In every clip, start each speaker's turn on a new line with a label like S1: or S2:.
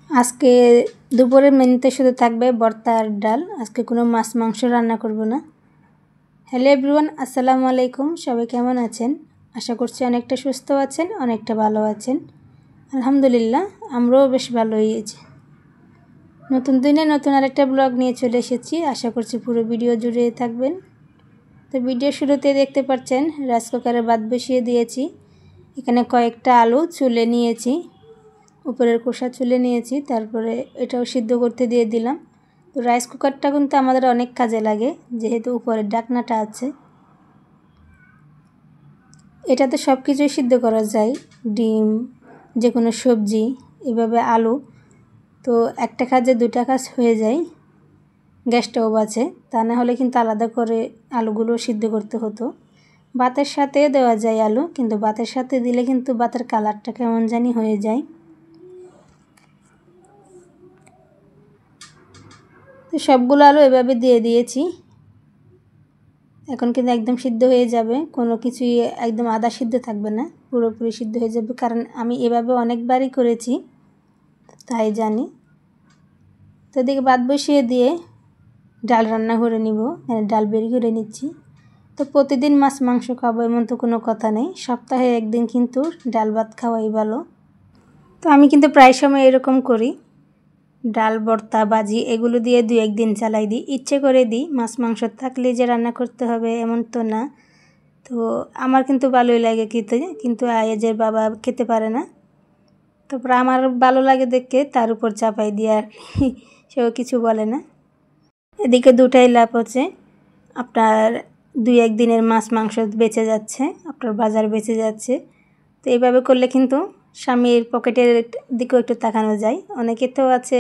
S1: আজকে দুপুরের মেনুতে শুধু থাকবে ভর্তা আর ডাল। আজকে কোনো মাছ মাংস রান্না করব না। হ্যালো এভরিওয়ান, আসসালামু আলাইকুম। সবাই কেমন আছেন? আশা করছি অনেকটা সুস্থ আছেন, অনেকটা ভালো আছেন। আলহামদুলিল্লাহ, আমরাও বেশ ভালোই আছি। নতুন দিনে নতুন আরেকটা ব্লগ নিয়ে চলে এসেছি। আশা করছি পুরো ভিডিও জুড়ে থাকবেন। তো ভিডিও শুরুতে দেখতে পাচ্ছেন রাইস কুকারে ভাত বসিয়ে দিয়েছি। এখানে কয়েকটা আলু চুলে নিয়েছি, উপরের খোসা চুলে নিয়েছি, তারপরে এটাও সিদ্ধ করতে দিয়ে দিলাম। তো রাইস কুকারটা কিন্তু আমাদের অনেক কাজে লাগে, যেহেতু উপরের ঢাকনাটা আছে। এটাতে সব কিছুই সিদ্ধ করা যায়, ডিম, যে কোনো সবজি, এভাবে আলু। তো একটা কাজে দুটা কাজ হয়ে যায়, গ্যাসটাও বাঁচে। তা না হলে কিন্তু আলাদা করে আলুগুলো সিদ্ধ করতে হতো। ভাতের সাথে দেওয়া যায় আলু, কিন্তু ভাতের সাথে দিলে কিন্তু ভাতের কালারটা কেমন জানি হয়ে যায়। তো সবগুলো আলু এভাবে দিয়ে দিয়েছি। এখন কিন্তু একদম সিদ্ধ হয়ে যাবে, কোনো কিছুই একদম আধা সিদ্ধ থাকবে না, পুরোপুরি সিদ্ধ হয়ে যাবে। কারণ আমি এভাবে অনেকবারই করেছি, তাই জানি। তো এদিকে ভাত বসিয়ে দিয়ে ডাল রান্না করে নিব, ডাল বের করে নিচ্ছি। তো প্রতিদিন মাছ মাংস খাবো এমন তো কোনো কথা নেই, সপ্তাহে একদিন কিন্তু ডাল ভাত খাওয়াই ভালো। তো আমি কিন্তু প্রায় সময় এরকম করি, ডাল ভর্তা ভাজি এগুলো দিয়ে 2-1 দিন চালাই দিই, ইচ্ছে করে দিই। মাছ মাংস থাকলে যে রান্না করতে হবে এমন তো না। তো আমার কিন্তু ভালোই লাগে খেতে, কিন্তু আয়েজের বাবা খেতে পারে না। তারপর আমার ভালো লাগে দেখে তার উপর চাপাই দিয়ে আর সেও কিছু বলে না। এদিকে দুটাই লাভ হচ্ছে, আপনার 2-1 দিনের মাছ মাংস বেঁচে যাচ্ছে, আপনার বাজার বেঁচে যাচ্ছে। তো এইভাবে করলে কিন্তু স্বামীর পকেটের দিকেও একটু তাকানো যায়। অনেকে তো আছে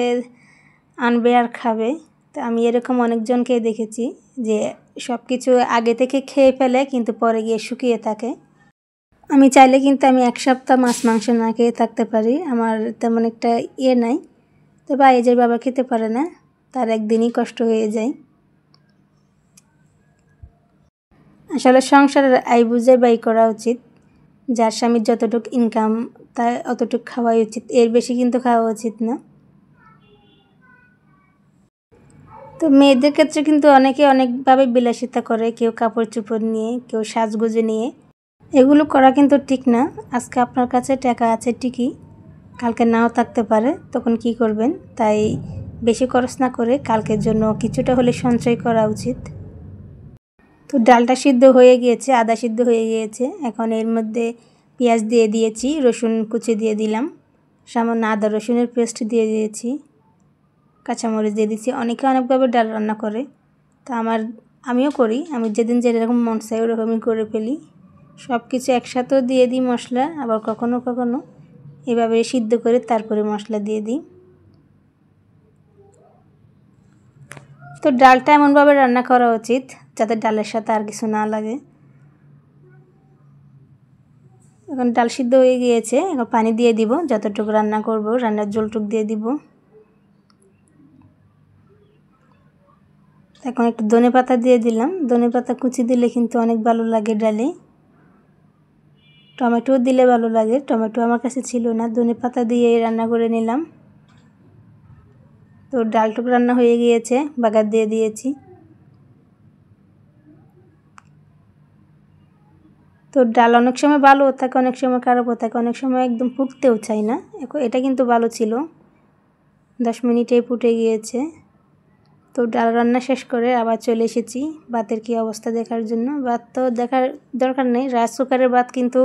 S1: আনবে আর খাবে। তো আমি এরকম অনেকজনকে দেখেছি যে সব কিছু আগে থেকে খেয়ে ফেলে, কিন্তু পরে গিয়ে শুকিয়ে থাকে। আমি চাইলে কিন্তু আমি 1 সপ্তাহ মাছ মাংস না খেয়ে থাকতে পারি, আমার তেমন একটা নাই। তবে আয়েজের বাবা খেতে পারে না, তার একদিনই কষ্ট হয়ে যায়। আসলে সংসারের আয় বুঝে ব্যয় করা উচিত। যার স্বামীর যতটুকু ইনকাম তা অতটুকু খাওয়াই উচিত, এর বেশি কিন্তু খাওয়া উচিত না। তো মেয়েদের ক্ষেত্রে কিন্তু অনেকে অনেকভাবে বিলাসিতা করে, কেউ কাপড় চোপড় নিয়ে, কেউ সাজগোজে নিয়ে। এগুলো করা কিন্তু ঠিক না। আজকে আপনার কাছে টাকা আছে ঠিকই, কালকে নাও থাকতে পারে, তখন কি করবেন? তাই বেশি খরচ না করে কালকের জন্য কিছুটা হলে সঞ্চয় করা উচিত। তো ডালটা সিদ্ধ হয়ে গিয়েছে, আদা সিদ্ধ হয়ে গিয়েছে। এখন এর মধ্যে পেঁয়াজ দিয়ে দিয়েছি, রসুন কুচি দিয়ে দিলাম, সামান্য আদা রসুনের পেস্ট দিয়ে দিয়েছি, কাঁচামরিচ দিয়ে দিচ্ছি। অনেকে অনেকভাবে ডাল রান্না করে, তা আমিও করি। আমি যেদিন যেরকম মন চাই ওরকমই করে ফেলি। সব কিছু একসাথেও দিয়ে দিই মশলা, আবার কখনো কখনো এভাবে সিদ্ধ করে তারপরে মশলা দিয়ে দিই। তো ডালটা এমনভাবে রান্না করা উচিত যাতে ডালের সাথে আর কিছু না লাগে। এখন ডাল সিদ্ধ হয়ে গিয়েছে, এখন পানি দিয়ে দিব, যতটুকু রান্না করব রান্নার জলটুকু দিয়ে দিব। এখন একটু ধনেপাতা দিয়ে দিলাম, ধনেপাতা কুচি দিলে কিন্তু অনেক ভালো লাগে ডালে। টমেটো দিলে ভালো লাগে, টমেটো আমার কাছে ছিল না, ধনেপাতা দিয়ে রান্না করে নিলাম। তো ডালটুকু রান্না হয়ে গিয়েছে, বাগার দিয়ে দিয়েছি। তো ডাল অনেক সময় ভালো থাকে, অনেক সময় খারাপও থাকে, অনেক সময় একদম ফুটতেও চায় না। এটা কিন্তু ভালো ছিল, 10 মিনিটেই ফুটে গিয়েছে। তো ডাল রান্না শেষ করে আবার চলে এসেছি ভাতের কী অবস্থা দেখার জন্য। ভাত তো দেখার দরকার নেই, রাইস কুকারের ভাত কিন্তু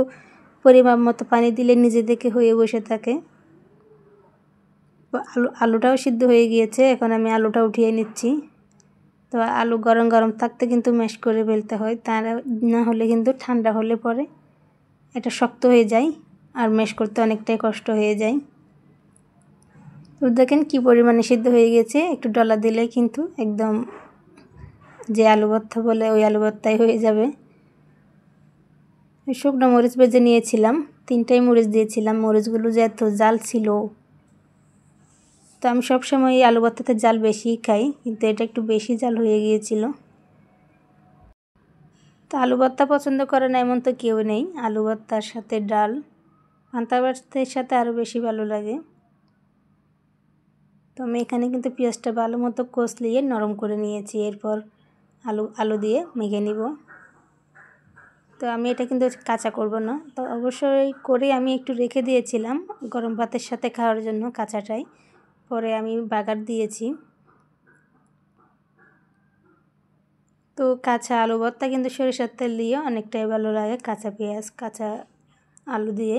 S1: পরিমাপ মতো পানি দিলে নিজে থেকে হয়ে বসে থাকে। আলুটাও সিদ্ধ হয়ে গিয়েছে, এখন আমি আলুটা উঠিয়ে নিচ্ছি। তো আলু গরম গরম থাকতে কিন্তু ম্যাশ করে ফেলতে হয়, তা না হলে কিন্তু ঠান্ডা হলে পরে এটা শক্ত হয়ে যায় আর ম্যাশ করতে অনেকটাই কষ্ট হয়ে যায়। তো দেখেন কি পরিমাণে সিদ্ধ হয়ে গেছে, একটু ডলা দিলেই কিন্তু একদম যে আলু ভর্তা বলে ওই আলু ভর্তাই হয়ে যাবে। শুকনো মরিচ ভেজে নিয়েছিলাম, 3টাই মরিচ দিয়েছিলাম। মরিচগুলো যে এত জাল ছিল, তো আমি সবসময় এই আলু ভর্তাতে জাল বেশিই খাই, কিন্তু এটা একটু বেশি জাল হয়ে গিয়েছিল। তো আলু ভর্তা পছন্দ করে না এমন তো কেউ নেই, আলু ভর্তার সাথে ডাল, পান্তা ভাতের সাথে আরও বেশি ভালো লাগে। তো আমি এখানে কিন্তু পেঁয়াজটা ভালো মতো কষলিয়ে নরম করে নিয়েছি। এরপর আলু দিয়ে মেখে নিব। তো আমি এটা কিন্তু কাঁচা করব না, তো অবশ্যই করে আমি একটু রেখে দিয়েছিলাম গরম ভাতের সাথে খাওয়ার জন্য কাঁচাটাই। পরে আমি বাগার দিয়েছি। তো কাঁচা আলু ভর্তা কিন্তু সরিষার তেল দিয়ে অনেকটাই ভালো লাগে, কাঁচা পেঁয়াজ কাঁচা আলু দিয়ে।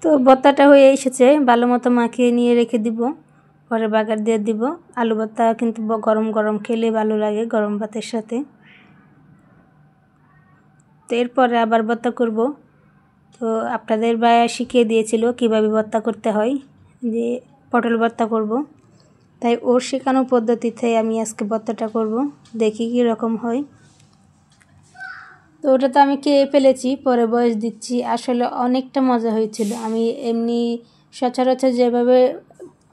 S1: তো ভর্তাটা হয়ে এসেছে, ভালো মতো মাখিয়ে নিয়ে রেখে দিব। পরে বাগার দিয়ে দিব। আলু ভর্তা কিন্তু গরম গরম খেলে ভালো লাগে গরম ভাতের সাথে। তো এরপরে আবার ভর্তা করব। তো আপনাদের ভাইয়া শিখিয়ে দিয়েছিল কিভাবে ভর্তা করতে হয়, যে পটল ভর্তা করব, তাই ওর শেখানো পদ্ধতিতে আমি আজকে ভর্তাটা করব, দেখি কী রকম হয়। তো ওটা তো আমি খেয়ে ফেলেছি, পরে বয়স দিচ্ছি। আসলে অনেকটা মজা হয়েছিল। আমি এমনি সচরাচর যেভাবে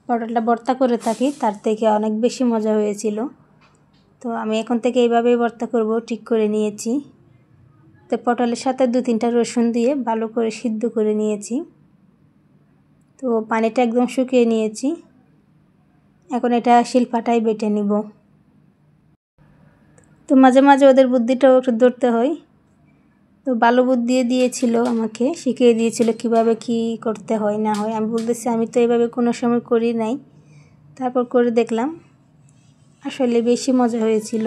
S1: পটলটা ভর্তা করে থাকি তার থেকে অনেক বেশি মজা হয়েছিল। তো আমি এখন থেকে এইভাবেই ভর্তা করব ঠিক করে নিয়েছি। তো পটলের সাথে 2-3টা রসুন দিয়ে ভালো করে সিদ্ধ করে নিয়েছি। তো পানিটা একদম শুকিয়ে নিয়েছি। এখন এটা শিলপাটায় বেটে নিব। তো মাঝে মাঝে ওদের বুদ্ধিটাও একটু ধরতে হয়। তো ভালো বুদ্ধি দিয়েছিল, আমাকে শিখিয়ে দিয়েছিল কিভাবে কি করতে হয় না হয়। আমি বলতেছি আমি তো এভাবে কোনো সময় করি নাই, তারপর করে দেখলাম আসলে বেশি মজা হয়েছিল।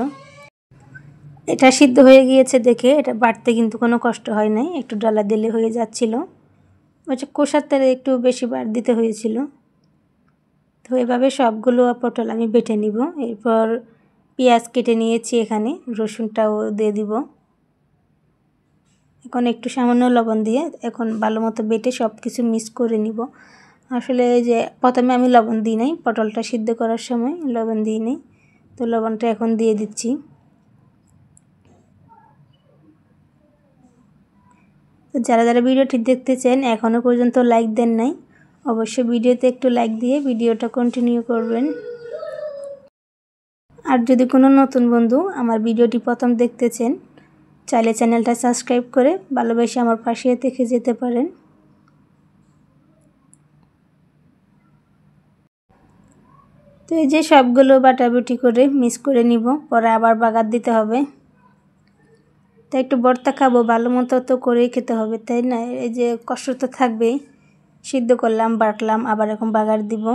S1: এটা সিদ্ধ হয়ে গিয়েছে দেখে এটা বাটতে কিন্তু কোনো কষ্ট হয় নাই, একটু ডালা দিলে হয়ে যাচ্ছিল। কষার তেলে একটু বেশি বার দিতে হয়েছিল। তো এভাবে সবগুলো পটল আমি বেটে নিব। এরপর পেঁয়াজ কেটে নিয়েছি, এখানে রসুনটাও দিয়ে দিব। এখন একটু সামান্য লবণ দিয়ে এখন ভালো মতো বেটে সব কিছু মিক্স করে নিব। আসলে যে প্রথমে আমি লবণ দিই নাই, পটলটা সিদ্ধ করার সময় লবণ দিই নাই, তো লবণটা এখন দিয়ে দিচ্ছি। তো যারা যারা ভিডিওটি দেখতেছেন এখনও পর্যন্ত লাইক দেন নাই, অবশ্যই ভিডিওতে একটু লাইক দিয়ে ভিডিওটা কন্টিনিউ করবেন। আর যদি কোনো নতুন বন্ধু আমার ভিডিওটি প্রথম দেখতেছেন, চাইলে চ্যানেলটা সাবস্ক্রাইব করে ভালোবেসে আমার পাশে থেকে যেতে পারেন। তো এই যে সবগুলো বাটাবাটি করে মিক্স করে নিব, পরে আবার বাগার দিতে হবে। তো একটু ভর্তা খাবো, ভালো মতো তো করেই খেতে হবে, তাই না? এই যে কষ্ট তো থাকবেই। সিদ্ধ করলাম, বাটলাম, আবার এখন বাগার দিব।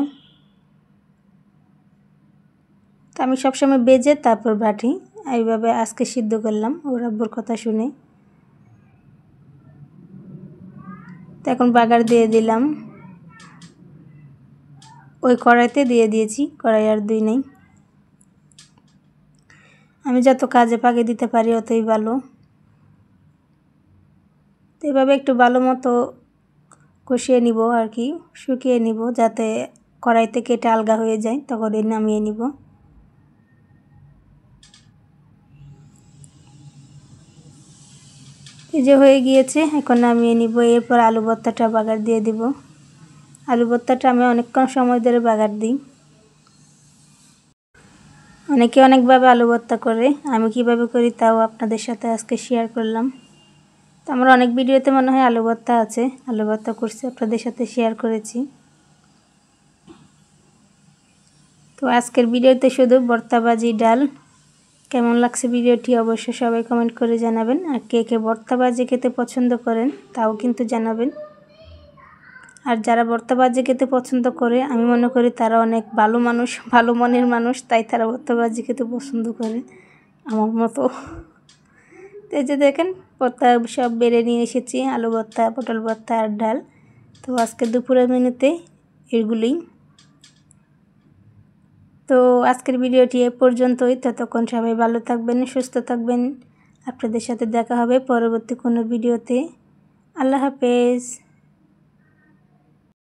S1: তো আমি সবসময় বেজে তারপর বাটি, এইভাবে আজকে সিদ্ধ করলাম ওর আব্বুর কথা শুনে। তো এখন বাগার দিয়ে দিলাম, ওই কড়াইতে দিয়ে দিয়েছি, কড়াই আর দুই নেই। আমি যত কাজে পাকে দিতে পারি অতই ভালো। তো এভাবে একটু ভালো মতো কষিয়ে নিব আর কি, শুকিয়ে নিব, যাতে কড়াই থেকে এটা আলগা হয়ে যায়, তখন নামিয়ে নিব। এই যে হয়ে গিয়েছে, এখন নামিয়ে নিব। এরপর আলু ভর্তাটা বাগার দিয়ে দিব। আলু ভর্তাটা আমি অনেকক্ষণ সময় ধরে বাগার দিই। অনেকে অনেকভাবে আলু ভর্তা করে, আমি কিভাবে করি তাও আপনাদের সাথে আজকে শেয়ার করলাম। তো আমার অনেক ভিডিওতে মনে হয় আলু ভর্তা আছে, আলু ভর্তা করছি, আপনাদের সাথে শেয়ার করেছি। তো আজকের ভিডিওতে শুধু ভর্তা, ভাজি, ডাল। কেমন লাগছে ভিডিওটি অবশ্যই সবাই কমেন্ট করে জানাবেন। আর কে কে ভর্তা, ভাজি খেতে পছন্দ করেন তাও কিন্তু জানাবেন। আর যারা ভর্তা, ভাজি খেতে পছন্দ করে, আমি মনে করি তারা অনেক ভালো মানুষ, ভালো মনের মানুষ, তাই তারা ভর্তা, ভাজি খেতে পছন্দ করে আমার মতো। এই যে দেখেন ভর্তা সব বেড়ে নিয়ে এসেছি, আলু ভর্তা, পটল ভর্তা আর ডাল। তো আজকে দুপুরের মেনুতে এগুলোই। তো আজকের ভিডিওটি এ পর্যন্তই। ততক্ষণ সবাই ভালো থাকবেন, সুস্থ থাকবেন। আপনাদের সাথে দেখা হবে পরবর্তী কোনো ভিডিওতে। আল্লাহ হাফেজ।